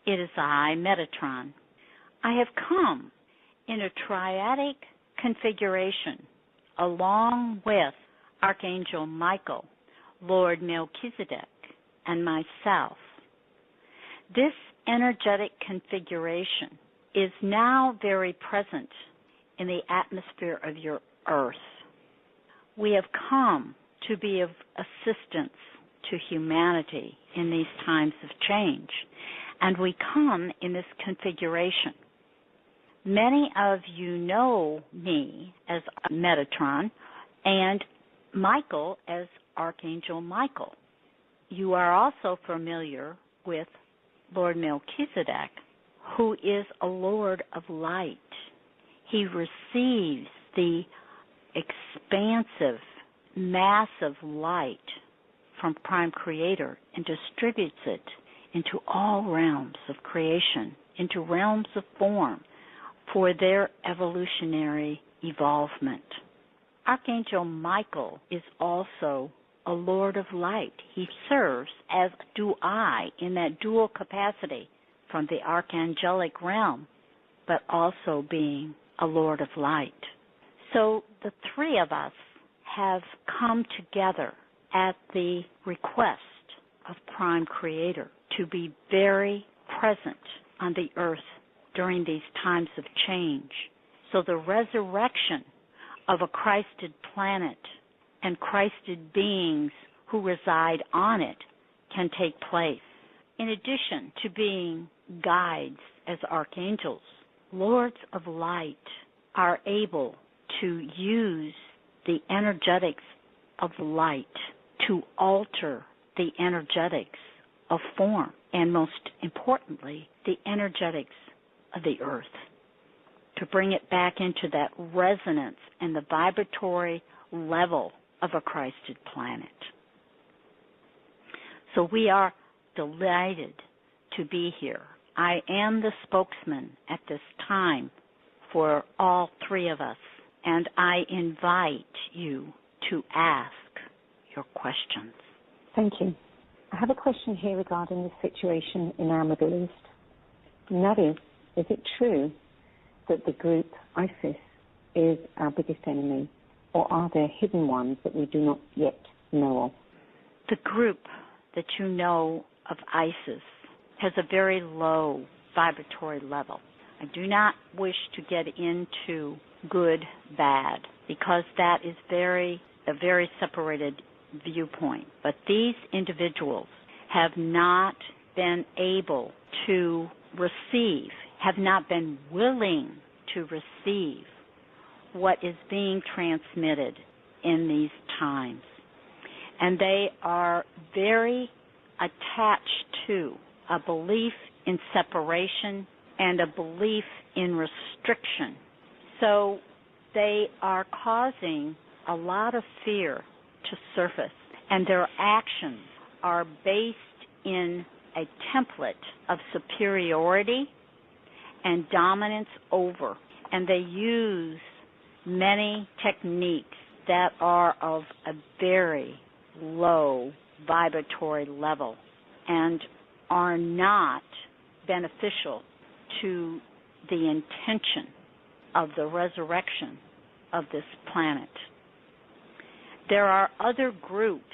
It is I, Metatron. I have come in a triadic configuration along with Archangel Michael, Lord Melchizedek, and myself. This energetic configuration is now very present in the atmosphere of your Earth. We have come to be of assistance to humanity in these times of change, and we come in this configuration. Many of you know me as Metatron and Michael as Archangel Michael. You are also familiar with Lord Melchizedek, who is a Lord of light. He receives the expansive, massive light from Prime Creator and distributes it into all realms of creation, into realms of form for their evolutionary evolvement. Archangel Michael is also a Lord of light. He serves, as do I, in that dual capacity from the archangelic realm, but also being a Lord of light. So the three of us have come together at the request of Prime Creator to be very present on the earth during these times of change. So the resurrection of a Christed planet and Christed beings who reside on it can take place. In addition to being guides as archangels, lords of light are able to use the energetics of light to alter the energetics of form, and most importantly, the energetics of the earth, to bring it back into that resonance and the vibratory level of a Christed planet. So we are delighted to be here. I am the spokesman at this time for all three of us, and I invite you to ask your questions. Thank you. I have a question here regarding the situation in our Middle East. And that is it true that the group ISIS is our biggest enemy, or are there hidden ones that we do not yet know of? The group that you know of ISIS has a very low vibratory level. I do not wish to get into good, bad, because that is a very separated viewpoint. But these individuals have not been able to receive, have not been willing to receive what is being transmitted in these times. And they are very attached to a belief in separation and a belief in restriction. So they are causing a lot of fear to surface, and their actions are based in a template of superiority and dominance over, and they use many techniques that are of a very low vibratory level and are not beneficial to the intention of the resurrection of this planet. There are other groups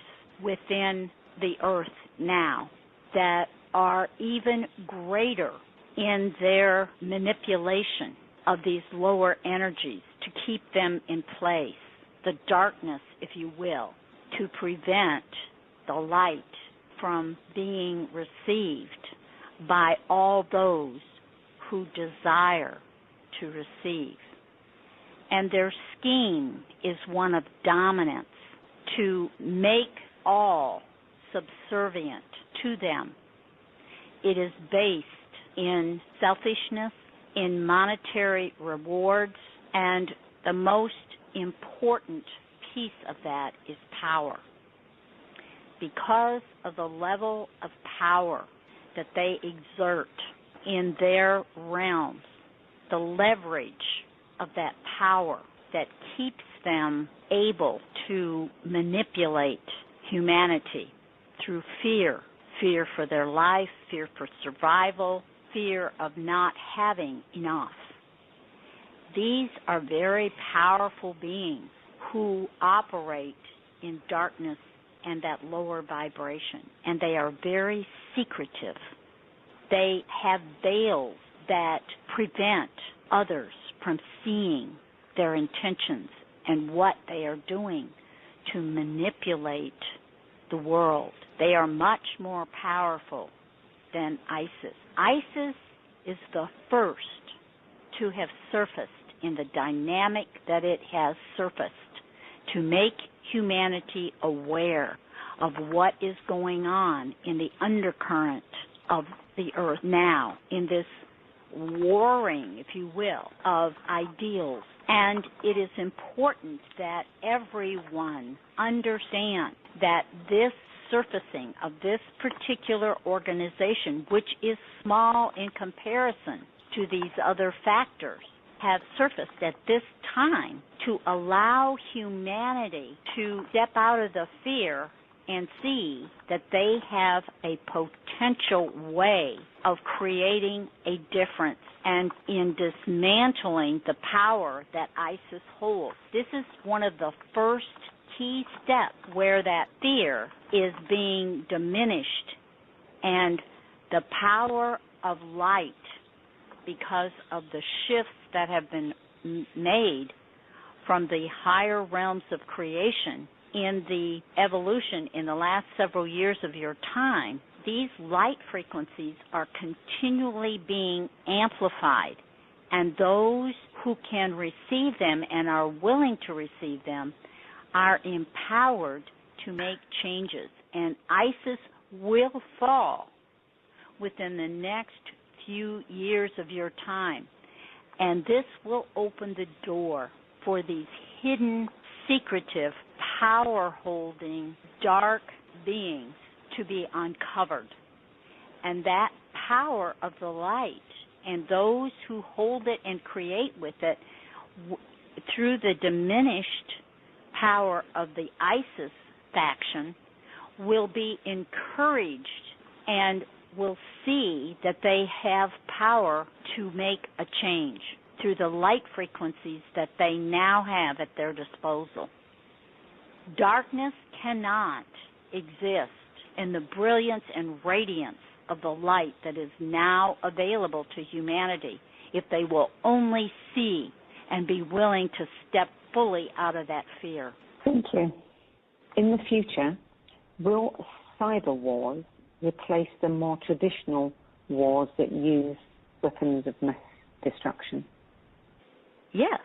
within the earth now that are even greater in their manipulation of these lower energies to keep them in place, the darkness, if you will, to prevent the light from being received by all those who desire to receive. And their scheme is one of dominance, to make all subservient to them. It is based in selfishness, in monetary rewards, and the most important piece of that is power. Because of the level of power that they exert in their realms, the leverage of that power that keeps them able to manipulate humanity through fear for their life, fear for survival, fear of not having enough. These are very powerful beings who operate in darkness and that lower vibration, and they are very secretive. They have veils that prevent others from seeing their intentions and what they are doing to manipulate the world. They are much more powerful than Isis. Isis is the first to have surfaced in the dynamic that it has surfaced to make humanity aware of what is going on in the undercurrent of the earth now, in this warring, if you will, of ideals. And it is important that everyone understand that this surfacing of this particular organization, which is small in comparison to these other factors, have surfaced at this time to allow humanity to step out of the fear and see that they have a potential way of creating a difference and in dismantling the power that Isis holds. This is one of the first key steps where that fear is being diminished and the power of light, because of the shifts that have been made from the higher realms of creation in the evolution in the last several years of your time, these light frequencies are continually being amplified, and those who can receive them and are willing to receive them are empowered to make changes. And Isis will fall within the next few years of your time. And this will open the door for these hidden, secretive, power-holding, dark beings to be uncovered. And that power of the light and those who hold it and create with it through the diminished power of the Isis faction will be encouraged and will see that they have power to make a change through the light frequencies that they now have at their disposal. Darkness cannot exist in the brilliance and radiance of the light that is now available to humanity if they will only see and be willing to step fully out of that fear. Thank you. In the future, will cyber wars replace the more traditional wars that use weapons of mass destruction? Yes,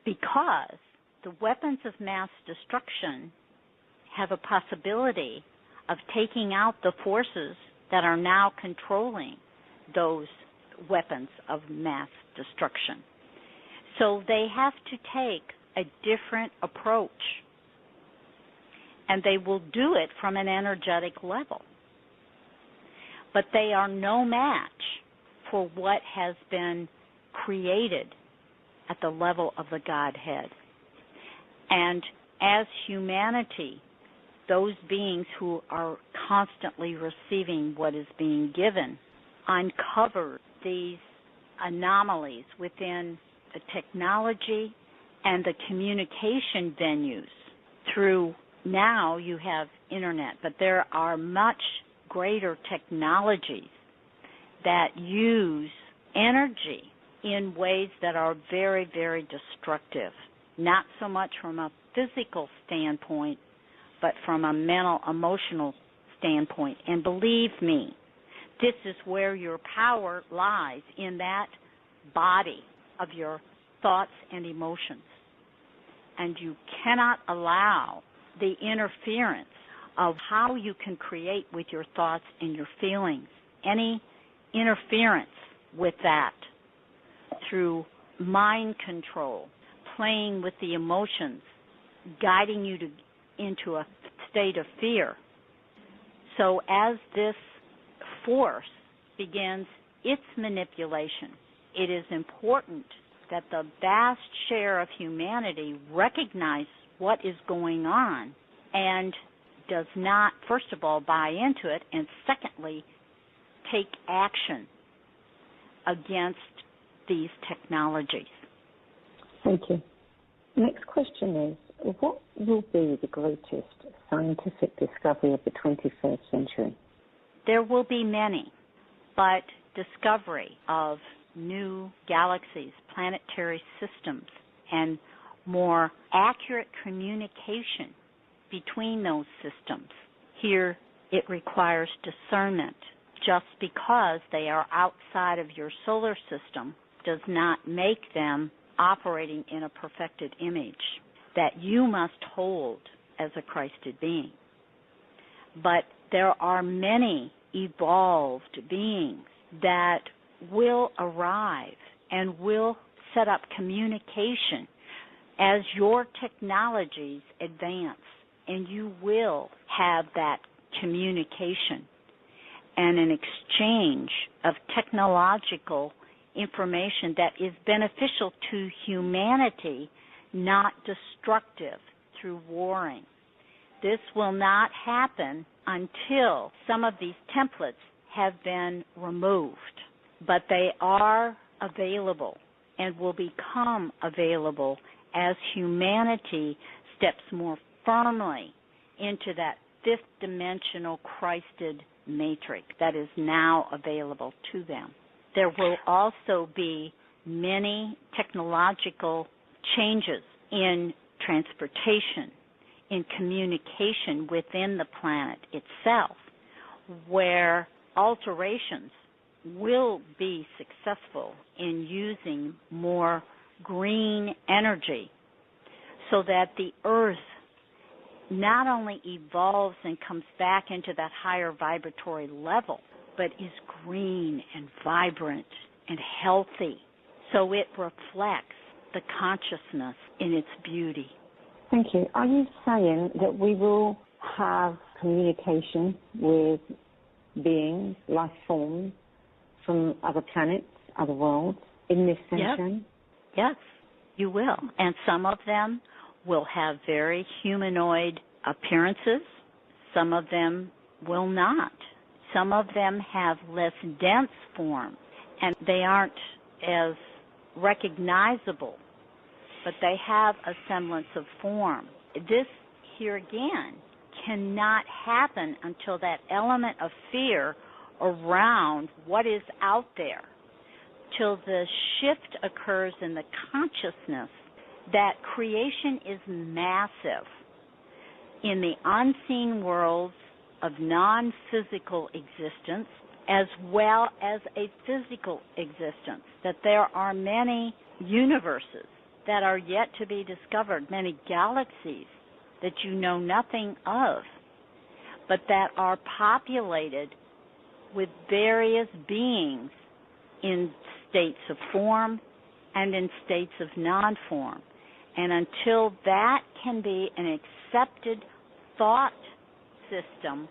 because the weapons of mass destruction have a possibility of taking out the forces that are now controlling those weapons of mass destruction. So they have to take a different approach, and they will do it from an energetic level. But they are no match for what has been created at the level of the Godhead. And as humanity, those beings who are constantly receiving what is being given, uncover these anomalies within the technology and the communication venues through, now you have internet, but there are much greater technologies that use energy in ways that are very, very destructive, not so much from a physical standpoint, but from a mental, emotional standpoint. And believe me, this is where your power lies, in that body of your thoughts and emotions. And you cannot allow the interference of how you can create with your thoughts and your feelings. Any interference with that through mind control, playing with the emotions, guiding you into a state of fear. So as this force begins its manipulation, it is important that the vast share of humanity recognize what is going on and does not, first of all, buy into it, and secondly, take action against these technologies. Thank you. Next question is, what will be the greatest scientific discovery of the 21st century? There will be many, but discovery of new galaxies, planetary systems, and more accurate communication between those systems. Here, it requires discernment. Just because they are outside of your solar system does not make them operating in a perfected image that you must hold as a Christed being. But there are many evolved beings that will arrive and will set up communication as your technologies advance, and you will have that communication and an exchange of technological information that is beneficial to humanity, not destructive through warring. This will not happen until some of these templates have been removed, but they are available and will become available as humanity steps more firmly into that fifth dimensional Christed matrix that is now available to them. There will also be many technological changes in transportation, in communication within the planet itself, where alterations will be successful in using more green energy so that the Earth not only evolves and comes back into that higher vibratory level, but is green and vibrant and healthy. So it reflects the consciousness in its beauty. Thank you. Are you saying that we will have communication with beings, life forms, from other planets, other worlds in this century? Yes, you will. And some of them will have very humanoid appearances. Some of them will not. Some of them have less dense form, and they aren't as recognizable, but they have a semblance of form. This, here again, cannot happen until that element of fear around what is out there, till the shift occurs in the consciousness that creation is massive in the unseen worlds of non-physical existence as well as a physical existence, that there are many universes that are yet to be discovered, many galaxies that you know nothing of, but that are populated with various beings in states of form and in states of non-form. And until that can be an accepted thought system,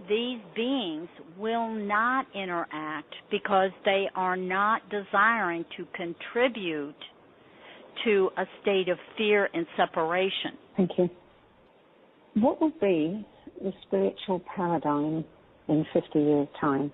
these beings will not interact because they are not desiring to contribute to a state of fear and separation. Thank you. What will be the spiritual paradigm in 50 years' time?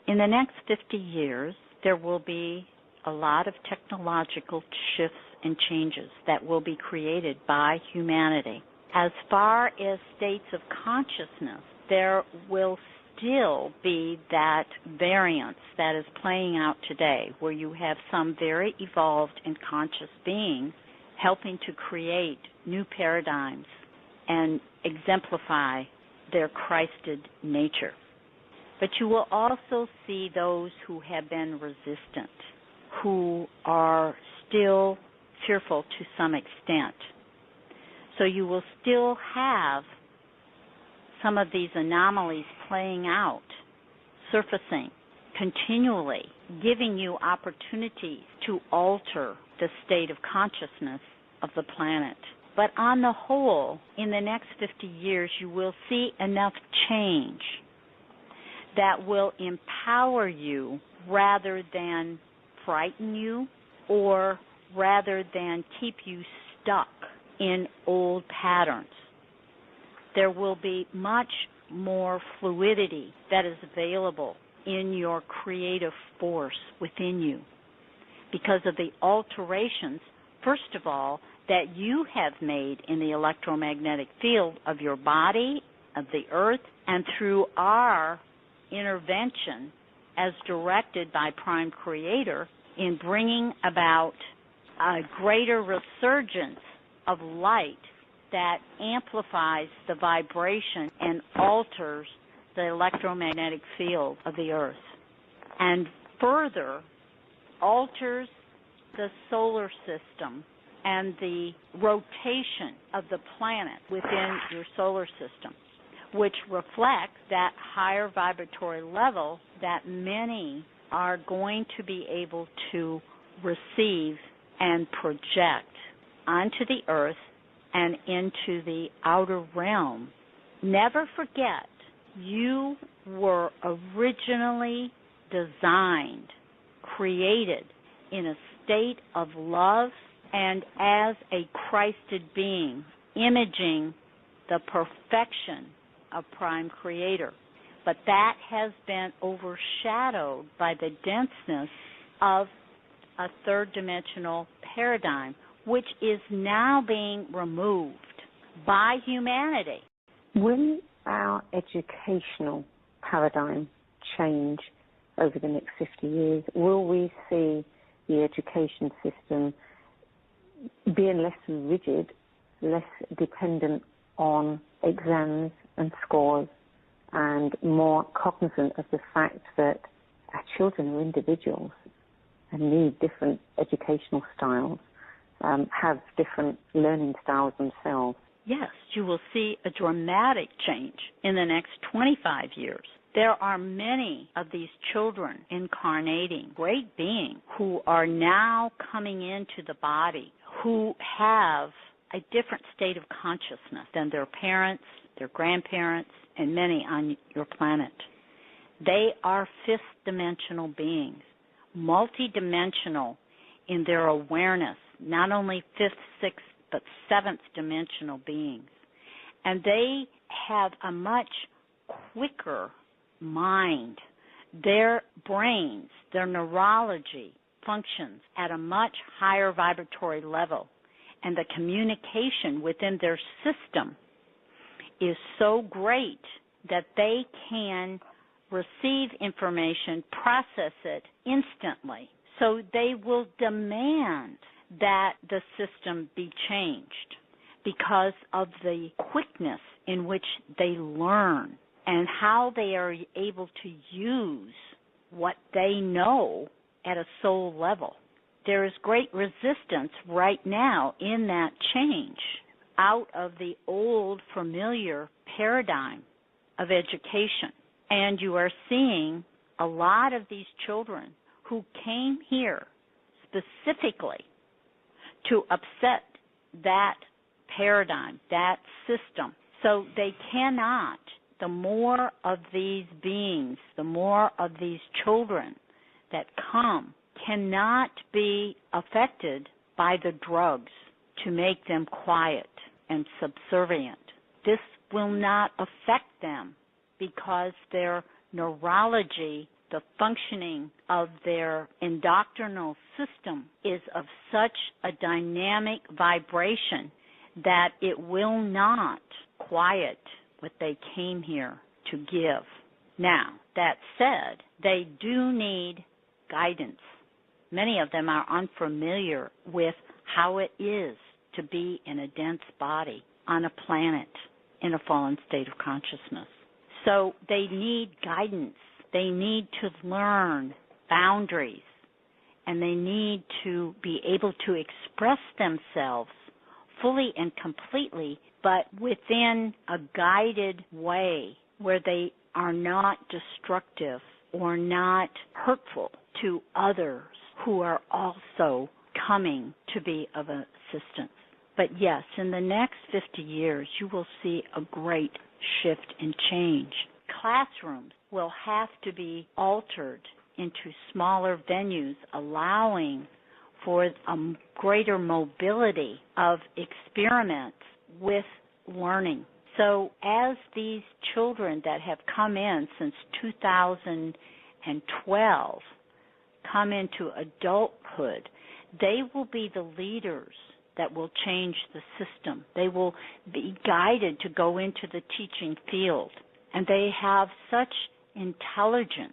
In the next 50 years, there will be a lot of technological shifts and changes that will be created by humanity. As far as states of consciousness, there will still be that variance that is playing out today, where you have some very evolved and conscious beings helping to create new paradigms and exemplify their Christed nature. But you will also see those who have been resistant, who are still fearful to some extent. So you will still have some of these anomalies playing out, surfacing continually, giving you opportunities to alter the state of consciousness of the planet. But on the whole, in the next 50 years, you will see enough change that will empower you rather than frighten you, or rather than keep you stuck in old patterns. There will be much more fluidity that is available in your creative force within you because of the alterations, first of all, that you have made in the electromagnetic field of your body, of the earth, and through our intervention as directed by Prime Creator in bringing about a greater resurgence of light that amplifies the vibration and alters the electromagnetic field of the earth, and further alters the solar system and the rotation of the planet within your solar system, which reflects that higher vibratory level that many are going to be able to receive and project onto the earth and into the outer realm. Never forget, you were originally designed, created in a state of love and as a Christed being, imaging the perfection of Prime Creator. But that has been overshadowed by the denseness of a third-dimensional paradigm, which is now being removed by humanity. Will our educational paradigm change over the next 50 years? Will we see the education system being less rigid, less dependent on exams and scores, and more cognizant of the fact that our children are individuals and need different educational styles, have different learning styles themselves? Yes, you will see a dramatic change in the next 25 years. There are many of these children incarnating, great beings, who are now coming into the body, who have a different state of consciousness than their parents, their grandparents, and many on your planet. They are fifth-dimensional beings, multidimensional in their awareness, not only fifth, sixth, but seventh-dimensional beings. And they have a much quicker mind. Their brains, their neurology functions at a much higher vibratory level, and the communication within their system is so great that they can receive information, process it instantly. So they will demand that the system be changed because of the quickness in which they learn and how they are able to use what they know at a soul level. There is great resistance right now in that change out of the old familiar paradigm of education. And you are seeing a lot of these children who came here specifically to upset that paradigm, that system. So they cannot, the more of these beings, the more of these children that come, cannot be affected by the drugs to make them quiet and subservient. This will not affect them because their neurology, the functioning of their endocrinal system is of such a dynamic vibration that it will not quiet what they came here to give. Now, that said, they do need guidance. Many of them are unfamiliar with how it is to be in a dense body on a planet in a fallen state of consciousness. So they need guidance. They need to learn boundaries, and they need to be able to express themselves fully and completely, but within a guided way where they are not destructive or not hurtful to others who are also coming to be of assistance. But yes, in the next 50 years, you will see a great shift and change. Classrooms will have to be altered into smaller venues, allowing for a greater mobility of experiments with learning. So as these children that have come in since 2008 and 12 come into adulthood, they will be the leaders that will change the system. They will be guided to go into the teaching field. And they have such intelligence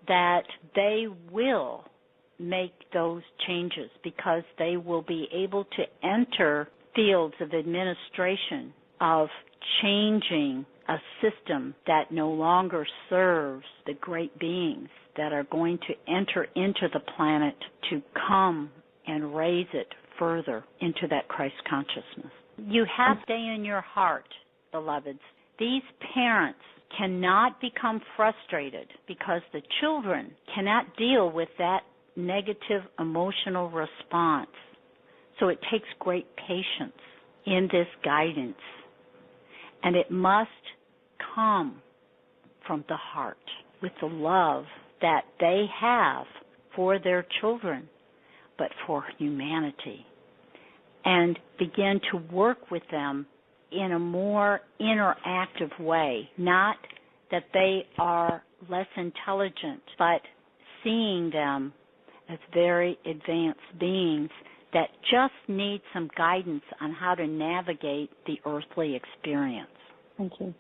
that they will make those changes because they will be able to enter fields of administration, of changing a system that no longer serves the great beings that are going to enter into the planet to come and raise it further into that Christ consciousness. You have to stay in your heart, beloveds. These parents cannot become frustrated because the children cannot deal with that negative emotional response. So it takes great patience in this guidance. And it must come from the heart with the love that they have for their children, but for humanity, and begin to work with them in a more interactive way, not that they are less intelligent, but seeing them as very advanced beings that just need some guidance on how to navigate the earthly experience. Thank you.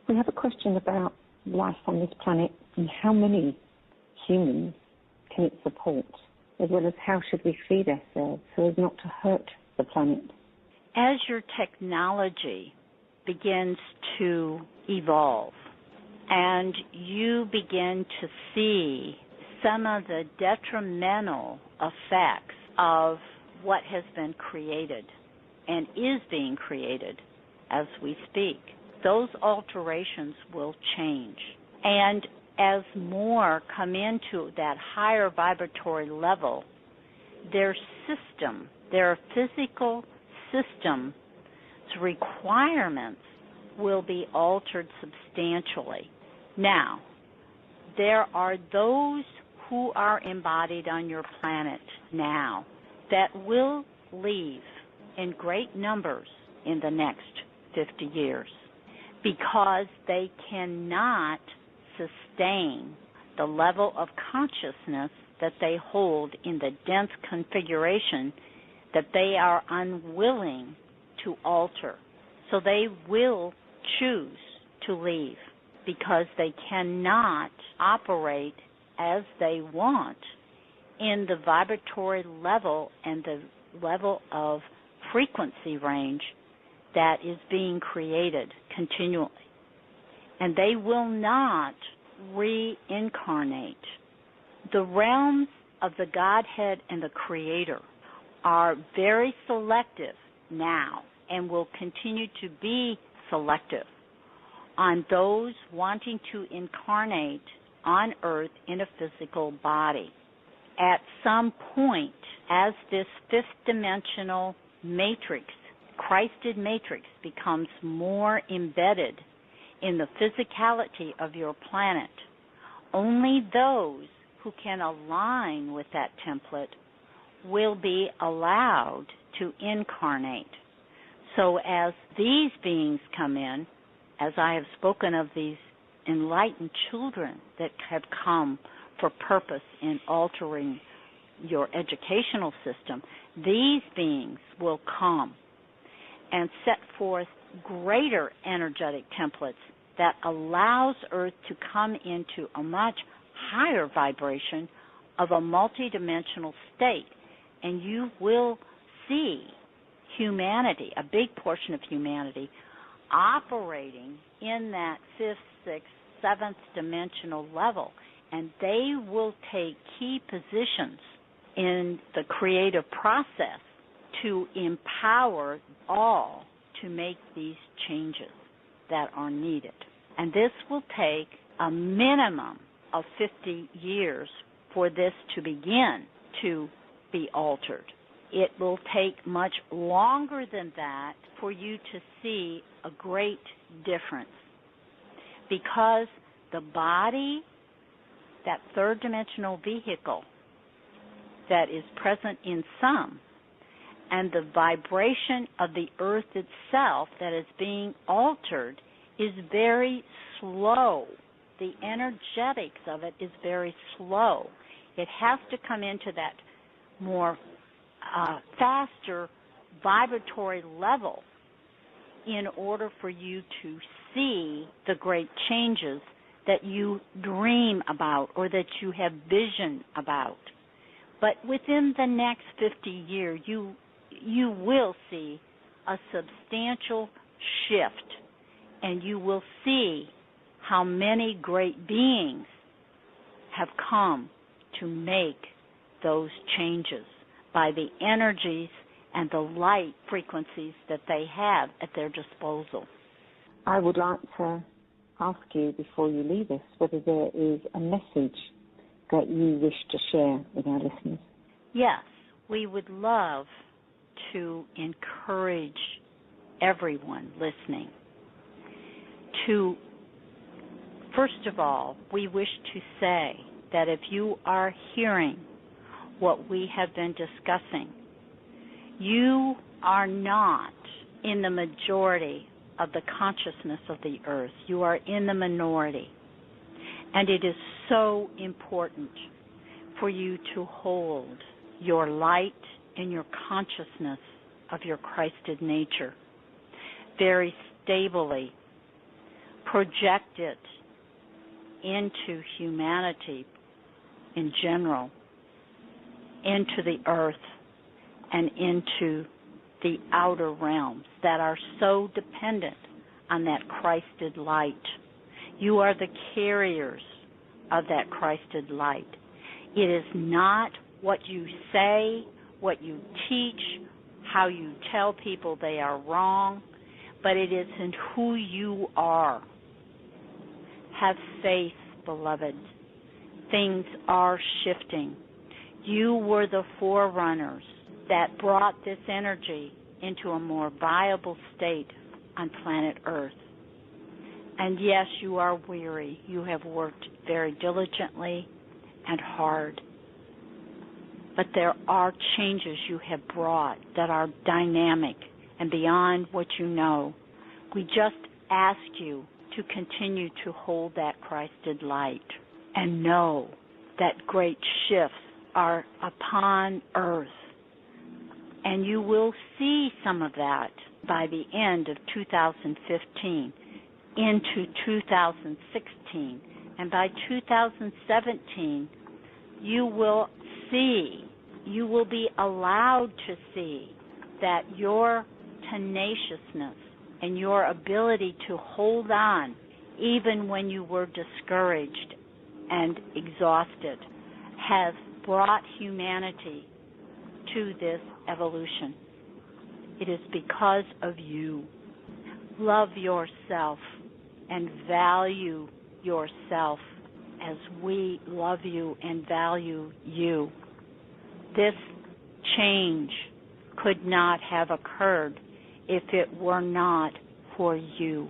We have a question about life on this planet and how many humans can it support, as well as how should we feed ourselves so as not to hurt the planet. As your technology begins to evolve and you begin to see some of the detrimental effects of what has been created and is being created as we speak, those alterations will change. And as more come into that higher vibratory level, their system, their physical system's requirements will be altered substantially. Now, there are those who are embodied on your planet now that will leave in great numbers in the next 50 years because they cannot sustain the level of consciousness that they hold in the dense configuration that they are unwilling to alter. So they will choose to leave because they cannot operate as they want in the vibratory level and the level of frequency range that is being created continually. And they will not reincarnate. The realms of the Godhead and the Creator are very selective now and will continue to be selective on those wanting to incarnate on Earth in a physical body. At some point, as this fifth dimensional matrix, Christed matrix, becomes more embedded in the physicality of your planet, only those who can align with that template will be allowed to incarnate. So as these beings come in, as I have spoken of these enlightened children that have come for purpose in altering your educational system, these beings will come and set forth greater energetic templates that allows Earth to come into a much higher vibration of a multidimensional state. And you will see humanity, a big portion of humanity, operating in that fifth, sixth, seventh dimensional level. And they will take key positions in the creative process to empower all to make these changes that are needed. And this will take a minimum of 50 years for this to begin to be altered. It will take much longer than that for you to see a great difference, because the body, that third dimensional vehicle that is present in some, and the vibration of the earth itself that is being altered is very slow the energetics of it is very slow. It has to come into that more faster vibratory level in order for you to see the great changes that you dream about or that you have vision about. But within the next 50 years, you will see a substantial shift, and you will see how many great beings have come to make those changes by the energies and the light frequencies that they have at their disposal. I would like to ask you before you leave us whether there is a message that you wish to share with our listeners. Yes, we would love to encourage everyone listening to, first of all, we wish to say that if you are hearing what we have been discussing, you are not in the majority of the consciousness of the earth. You are in the minority. And it is so important for you to hold your light and your consciousness of your Christed nature very stably. Project it into humanity in general, into the earth, and into the outer realms that are so dependent on that Christed light. You are the carriers of that Christed light. It is not what you say, what you teach, how you tell people they are wrong, but it is in who you are. Have faith, beloved. Things are shifting. You were the forerunners that brought this energy into a more viable state on planet Earth. And yes, you are weary. You have worked very diligently and hard. But there are changes you have brought that are dynamic and beyond what you know. We just ask you to continue to hold that Christed light and know that great shifts are upon Earth. And you will see some of that by the end of 2015 into 2016. And by 2017, you will be allowed to see that your tenaciousness and your ability to hold on even when you were discouraged and exhausted has brought humanity to this evolution. It is because of you. Love yourself and value yourself as we love you and value you. This change could not have occurred if it were not for you.